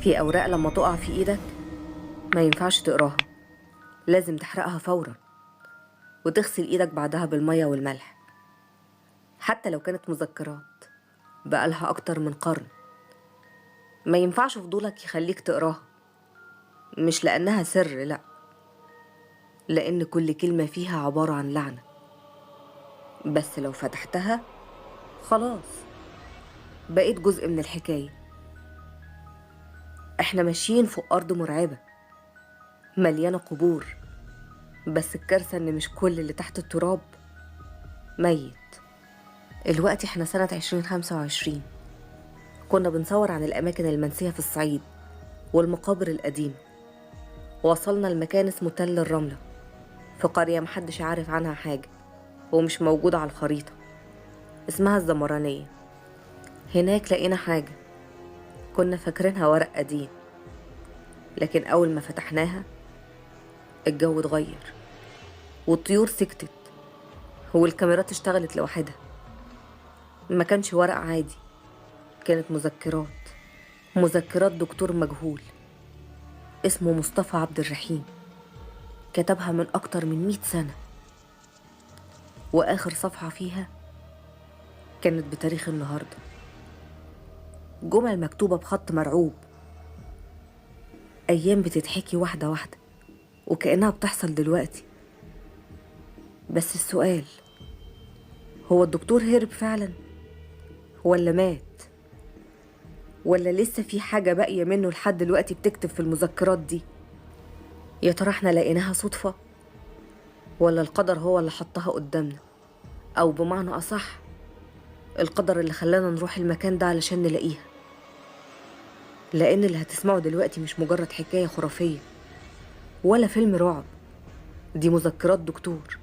في أوراق لما تقع في إيدك ما ينفعش تقراها، لازم تحرقها فورا وتغسل إيدك بعدها بالمية والملح. حتى لو كانت مذكرات بقالها أكتر من قرن، ما ينفعش فضولك يخليك تقراها، مش لأنها سر، لأ، لأن كل كلمة فيها عبارة عن لعنة. بس لو فتحتها خلاص بقيت جزء من الحكاية. احنا ماشيين فوق أرض مرعبة مليانة قبور، بس الكارثة ان مش كل اللي تحت التراب ميت. الوقت احنا سنة 2025، كنا بنصور عن الأماكن المنسية في الصعيد والمقابر القديمة. وصلنا لمكان اسمه تل الرملة في قرية محدش عارف عنها حاجة ومش موجودة على الخريطة، اسمها الزمرانية. هناك لقينا حاجة كنا فاكرينها ورق قديم، لكن أول ما فتحناها الجو اتغير والطيور سكتت والكاميرات اشتغلت لوحدها. ما كانش ورق عادي، كانت مذكرات دكتور مجهول اسمه مصطفى عبد الرحيم، كتبها من أكتر من 100 سنة، وآخر صفحة فيها كانت بتاريخ النهاردة. جمل مكتوبة بخط مرعوب، أيام بتتحكي واحدة واحدة وكأنها بتحصل دلوقتي. بس السؤال، هو الدكتور هرب فعلا ولا مات؟ ولا لسه في حاجة باقية منه لحد دلوقتي بتكتب في المذكرات دي؟ يا ترى احنا لقيناها صدفة ولا القدر هو اللي حطها قدامنا؟ أو بمعنى أصح، القدر اللي خلانا نروح المكان ده علشان نلاقيها. لأن اللي هتسمعه دلوقتي مش مجرد حكاية خرافية ولا فيلم رعب، دي مذكرات دكتور،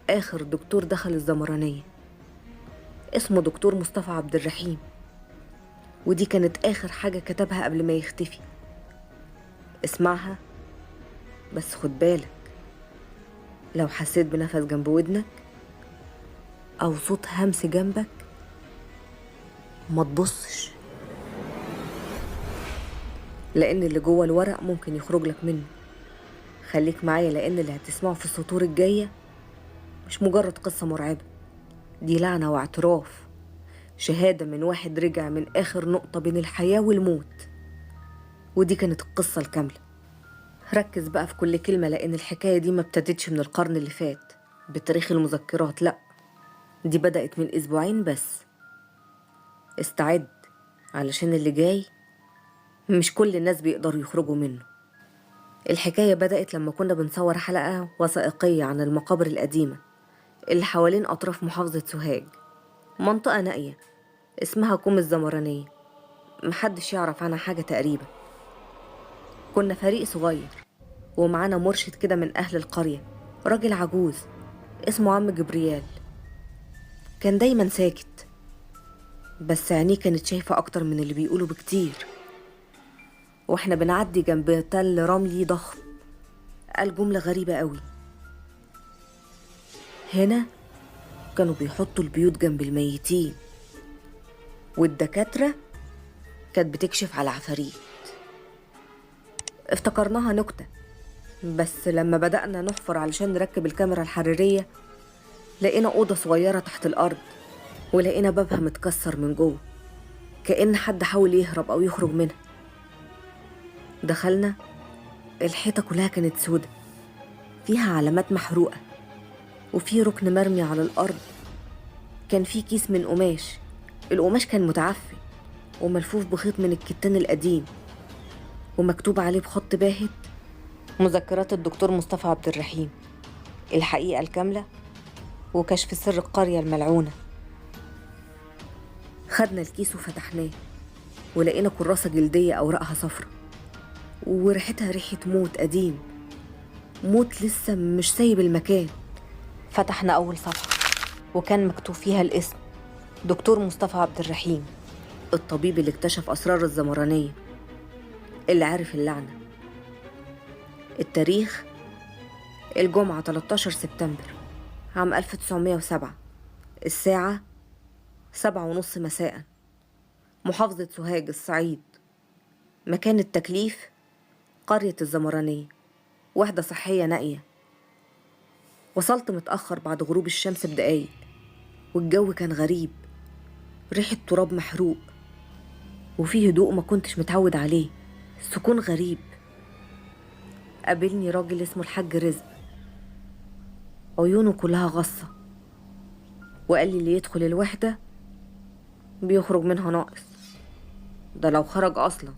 آخر دكتور دخل الزمرانية، اسمه دكتور مصطفى عبد الرحيم. ودي كانت آخر حاجة كتبها قبل ما يختفي. اسمعها بس خد بالك، لو حسيت بنفس جنب ودنك أو صوت همس جنبك ما تبصش، لأن اللي جوه الورق ممكن يخرج لك منه. خليك معايا، لأن اللي هتسمعه في السطور الجاية مش مجرد قصة مرعبة، دي لعنة واعتراف، شهادة من واحد رجع من آخر نقطة بين الحياة والموت. ودي كانت القصة الكاملة. ركز بقى في كل كلمة، لأن الحكاية دي ما ابتدتش من القرن اللي فات بتاريخ المذكرات، لأ، دي بدأت من أسبوعين بس. استعد علشان اللي جاي مش كل الناس بيقدروا يخرجوا منه. الحكاية بدأت لما كنا بنصور حلقة وثائقية عن المقابر القديمة اللي حوالين أطراف محافظة سوهاج، منطقة نائية اسمها كوم الزمرانية، محدش يعرف عنها حاجة تقريبا. كنا فريق صغير ومعانا مرشد كده من أهل القرية، راجل عجوز اسمه عم جبريال. كان دايما ساكت، بس عينيه كانت شايفة أكتر من اللي بيقولوا بكتير. واحنا بنعدي جنب تل رملي ضخم قال جملة غريبة قوي: هنا كانوا بيحطوا البيوت جنب الميتين، والدكاترة كانت بتكشف على عفاريت. افتكرناها نكتة، بس لما بدأنا نحفر علشان نركب الكاميرا الحرارية لقينا أوضة صغيرة تحت الأرض، ولقينا بابها متكسر من جوه كأن حد حاول يهرب أو يخرج منها. دخلنا، الحيطة كلها كانت سودة، فيها علامات محروقة، وفي ركن مرمي على الأرض كان فيه كيس من قماش. القماش كان متعفن وملفوف بخيط من الكتان القديم، ومكتوب عليه بخط باهت: مذكرات الدكتور مصطفى عبد الرحيم، الحقيقة الكاملة وكشف سر القرية الملعونة. خدنا الكيس وفتحناه ولقينا كراسة جلدية أوراقها صفرة وريحتها ريحة موت قديم، موت لسه مش سايب المكان. فتحنا أول صفحة وكان مكتوب فيها الاسم: دكتور مصطفى عبد الرحيم، الطبيب اللي اكتشف أسرار الزمرانية، اللي عارف اللعنة. التاريخ الجمعة 13 سبتمبر عام 1907، الساعة 7:30 مساء، محافظة سوهاج الصعيد. مكان التكليف قرية الزمرانية، وحدة صحية نائية. وصلت متأخر بعد غروب الشمس بدقايق، والجو كان غريب، ريحة تراب محروق، وفيه هدوء ما كنتش متعود عليه، سكون غريب. قابلني راجل اسمه الحاج رزق، عيونه كلها غصة، وقال لي اللي يدخل الوحدة بيخرج منها ناقص، ده لو خرج أصلا.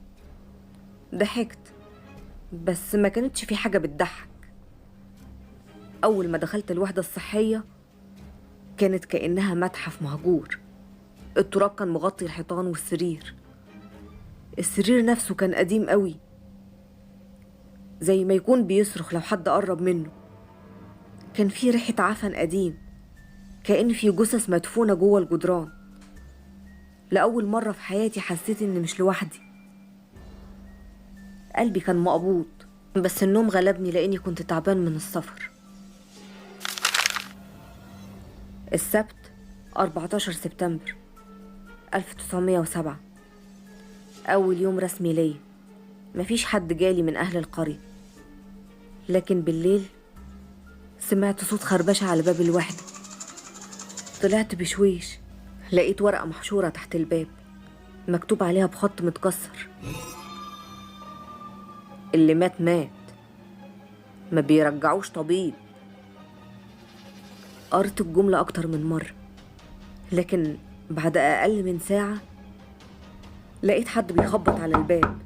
ضحكت، بس ما كانتش في حاجة بتضحك. أول ما دخلت الوحدة الصحية كانت كأنها متحف مهجور. التراب كان مغطي الحيطان والسرير. السرير نفسه كان قديم قوي، زي ما يكون بيصرخ لو حد قرب منه. كان في ريحة عفن قديم، كأن في جثث مدفونة جوه الجدران. لأول مرة في حياتي حسيت إني مش لوحدي. قلبي كان مقبوض، بس النوم غلبني لأني كنت تعبان من السفر. السبت 14 سبتمبر 1907، أول يوم رسمي ليا. مفيش حد جالي من أهل القرية، لكن بالليل سمعت صوت خربشة على باب الوحدة. طلعت بشويش، لقيت ورقة محشورة تحت الباب مكتوب عليها بخط متكسر: اللي مات مات، ما بيرجعوش طبيب. قريت الجملة أكتر من مرة، لكن بعد أقل من ساعة لقيت حد بيخبط على الباب.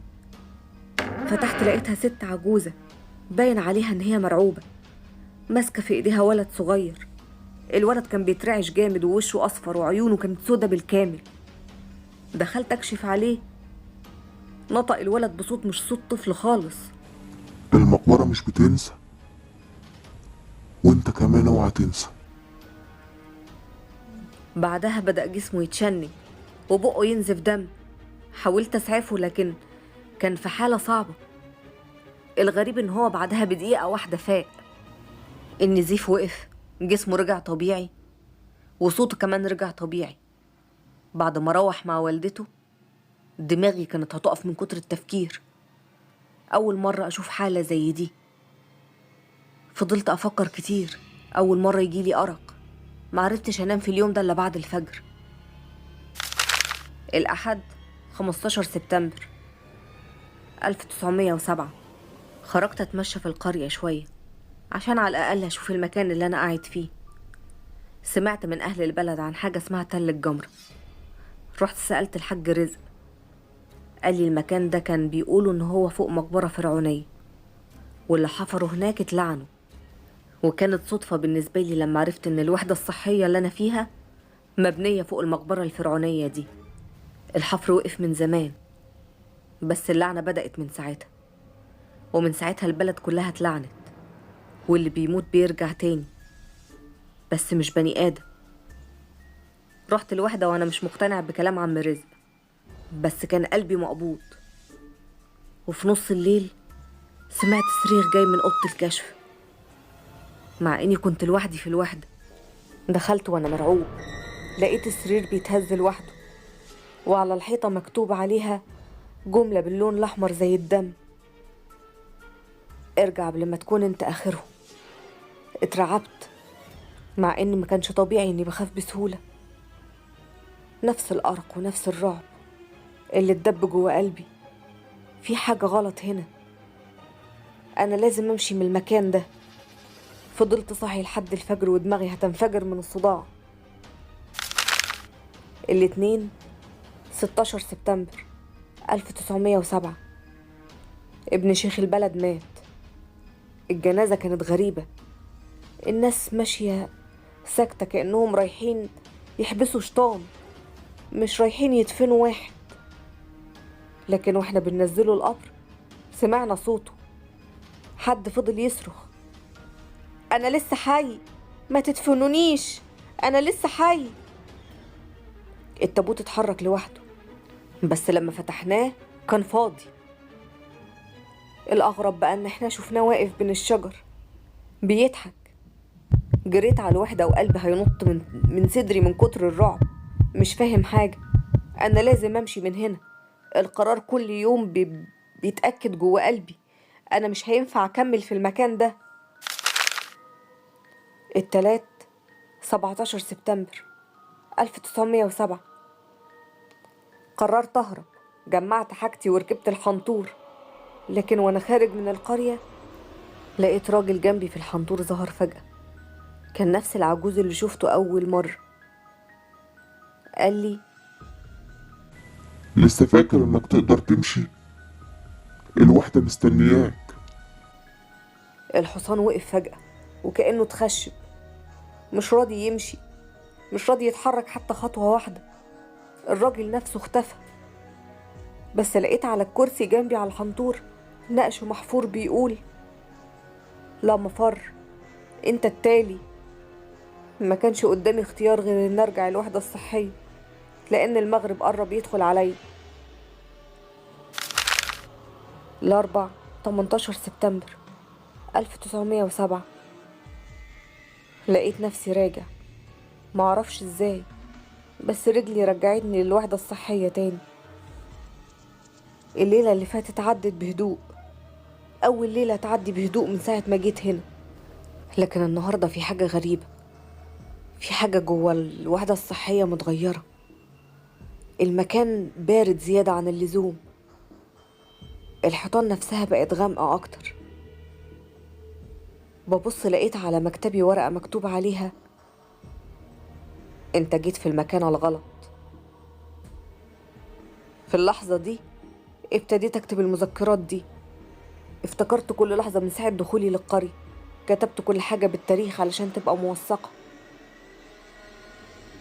فتحت لقيتها ست عجوزة باين عليها إن هي مرعوبة، ماسكة في إيديها ولد صغير. الولد كان بيترعش جامد ووشه أصفر وعيونه كانت سودة بالكامل. دخلت أكشف عليه، نطق الولد بصوت مش صوت طفل خالص: المقبرة مش بتنسى، وانت كمان اوعى تنسى. بعدها بدأ جسمه يتشنج وبقه ينزف دم. حاولت أسعفه لكن كان في حالة صعبة. الغريب إن هو بعدها بدقيقة واحدة فاق. النزيف وقف، جسمه رجع طبيعي، وصوته كمان رجع طبيعي. بعد ما روح مع والدته دماغي كانت هتقف من كتر التفكير. أول مرة أشوف حالة زي دي. فضلت أفكر كتير. أول مرة يجيلي أرق، معرفتش أنام في اليوم ده إلا بعد الفجر. الأحد 15 سبتمبر 1907، خرجت أتمشى في القرية شوية عشان على الأقل أشوف المكان اللي أنا قاعد فيه. سمعت من أهل البلد عن حاجة اسمها تل الجمرة. رحت سألت الحاج رزق، قال لي المكان ده كان بيقولوا إن هو فوق مقبرة فرعونية، واللي حفروا هناك اتلعنوا. وكانت صدفة بالنسبة لي لما عرفت إن الوحدة الصحية اللي أنا فيها مبنية فوق المقبرة الفرعونية دي. الحفر وقف من زمان، بس اللعنة بدأت من ساعتها، ومن ساعتها البلد كلها اتلعنت، واللي بيموت بيرجع تاني، بس مش بني آدم. رحت الوحدة وأنا مش مقتنع بكلام عم رزق، بس كان قلبي مقبوض. وفي نص الليل سمعت صريخ جاي من أوضة الكشف، مع إني كنت لوحدي في الوحدة. دخلت وأنا مرعوب، لقيت السرير بيتهز لوحده، وعلى الحيطة مكتوب عليها جملة باللون الأحمر زي الدم: ارجع قبل ما تكون انت آخرهم. اترعبت، مع إن ما كانش طبيعي إني بخاف بسهولة. نفس الأرق ونفس الرعب اللي اتدب جوه قلبي. في حاجة غلط هنا، أنا لازم أمشي من المكان ده. فضلت صاحي لحد الفجر ودماغي هتنفجر من الصداع. الاثنين 16 سبتمبر 1907، ابن شيخ البلد مات. الجنازة كانت غريبة، الناس ماشية ساكتة كأنهم رايحين يحبسوا شيطان، مش رايحين يدفنوا واحد. لكن واحنا بننزله القبر سمعنا صوته. حد فضل يصرخ: أنا لسه حي، ما تدفنونيش، أنا لسه حي. التابوت اتحرك لوحده، بس لما فتحناه كان فاضي. الأغرب بقى إن احنا شفناه واقف بين الشجر بيضحك. جريت على الوحدة وقلبي هينط من صدري من كتر الرعب. مش فاهم حاجة، أنا لازم أمشي من هنا، القرار كل يوم بيتأكد جوه قلبي. أنا مش هينفع أكمل في المكان ده. التلات 17 سبتمبر 1907. قررت أهرب، جمعت حاجتي وركبت الحنطور، لكن وأنا خارج من القرية لقيت راجل جنبي في الحنطور ظهر فجأة. كان نفس العجوز اللي شفته أول مرة. قال لي: لسه فاكر انك تقدر تمشي؟ الوحدة مستنياك. الحصان وقف فجأة وكأنه اتخشب، مش راضي يمشي، مش راضي يتحرك حتى خطوة واحدة. الراجل نفسه اختفى. بس لقيت على الكرسي جنبي على الحنطور نقش محفور بيقول: لا مفر، انت التالي. ما كانش قدامي اختيار غير ان ارجع الوحدة الصحية، لان المغرب قرب يدخل عليا. الاربع 18 سبتمبر 1907. لقيت نفسي راجع، معرفش ازاي، بس رجلي رجعتني للوحدة الصحية تاني. الليلة اللي فاتت عدت بهدوء، أول ليلة تعدي بهدوء من ساعة ما جيت هنا. لكن النهاردة في حاجة غريبة، في حاجة جوه الوحدة الصحية متغيرة. المكان بارد زيادة عن اللزوم، الحيطان نفسها بقت غامقة أكتر. ببص لقيت على مكتبي ورقة مكتوب عليها: انت جيت في المكان الغلط. في اللحظة دي ابتديت اكتب المذكرات دي. افتكرت كل لحظة من ساعة دخولي للقرية، كتبت كل حاجة بالتاريخ علشان تبقى موثقة.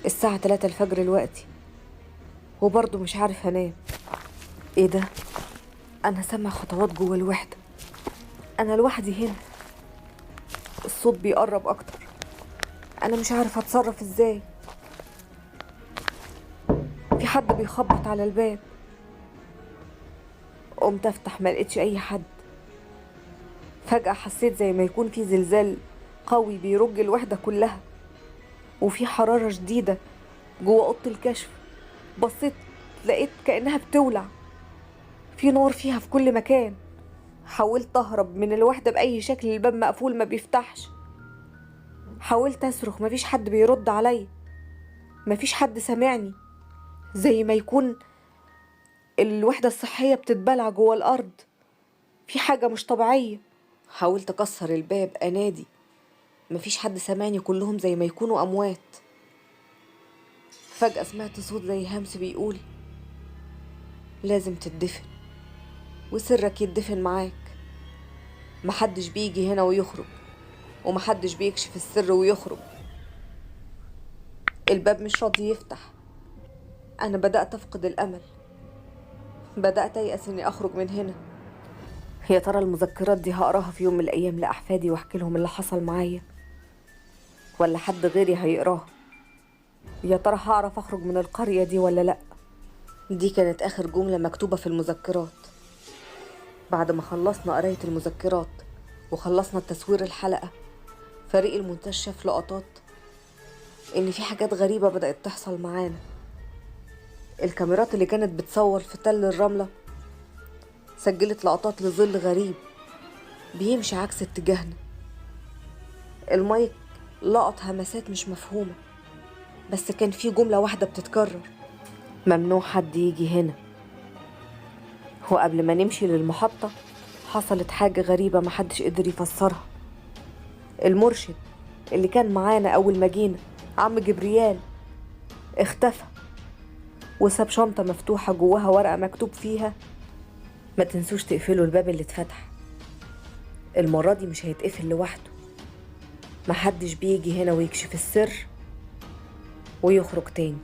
الساعة 3 الفجر الوقتي وبرضه مش عارف انام. ايه ده؟ انا سامع خطوات جوه الوحدة، انا لوحدي هنا. الصوت بيقرب اكتر، انا مش عارف اتصرف ازاي. في حد بيخبط على الباب. قمت افتح، ما لقيتش اي حد. فجأة حسيت زي ما يكون في زلزال قوي بيرج الوحدة كلها، وفي حرارة شديدة جوه أوضة الكشف. بصيت لقيت كأنها بتولع، في نار فيها في كل مكان. حاولت أهرب من الوحدة بأي شكل، الباب مقفول ما بيفتحش. حاولت أصرخ، مفيش حد بيرد عليا، مفيش حد سامعني. زي ما يكون الوحدة الصحية بتتبلع جوه الأرض، في حاجة مش طبيعية. حاولت أكسر الباب، أنادي، مفيش حد سامعني، كلهم زي ما يكونوا أموات. فجأة سمعت صوت زي همس بيقول: لازم تدفن وسرك يدفن معاك. محدش بيجي هنا ويخرج، ومحدش بيكشف السر ويخرج. الباب مش راضي يفتح. أنا بدأت أفقد الأمل، بدأت أيأس إني أخرج من هنا. يا ترى المذكرات دي هقراها في يوم من الأيام لأحفادي وأحكي لهم اللي حصل معايا، ولا حد غيري هيقراها؟ يا ترى هعرف أخرج من القرية دي ولا لأ؟ دي كانت آخر جملة مكتوبة في المذكرات. بعد ما خلصنا قراية المذكرات وخلصنا تصوير الحلقة، فريق المونتاج شاف لقطات إن في حاجات غريبة بدأت تحصل معانا. الكاميرات اللي كانت بتصور في تل الرملة سجلت لقطات لظل غريب بيمشي عكس اتجاهنا. المايك لقط همسات مش مفهومة، بس كان في جملة واحدة بتتكرر: ممنوع حد يجي هنا. وقبل ما نمشي للمحطة حصلت حاجة غريبة محدش قدر يفسرها. المرشد اللي كان معانا أول ما جينا، عم جبريال، اختفى وساب شنطة مفتوحة جواها ورقة مكتوب فيها: ما تنسوش تقفلوا الباب اللي اتفتح، المرة دي مش هيتقفل لوحده، محدش بيجي هنا ويكشف السر ويخرج تاني.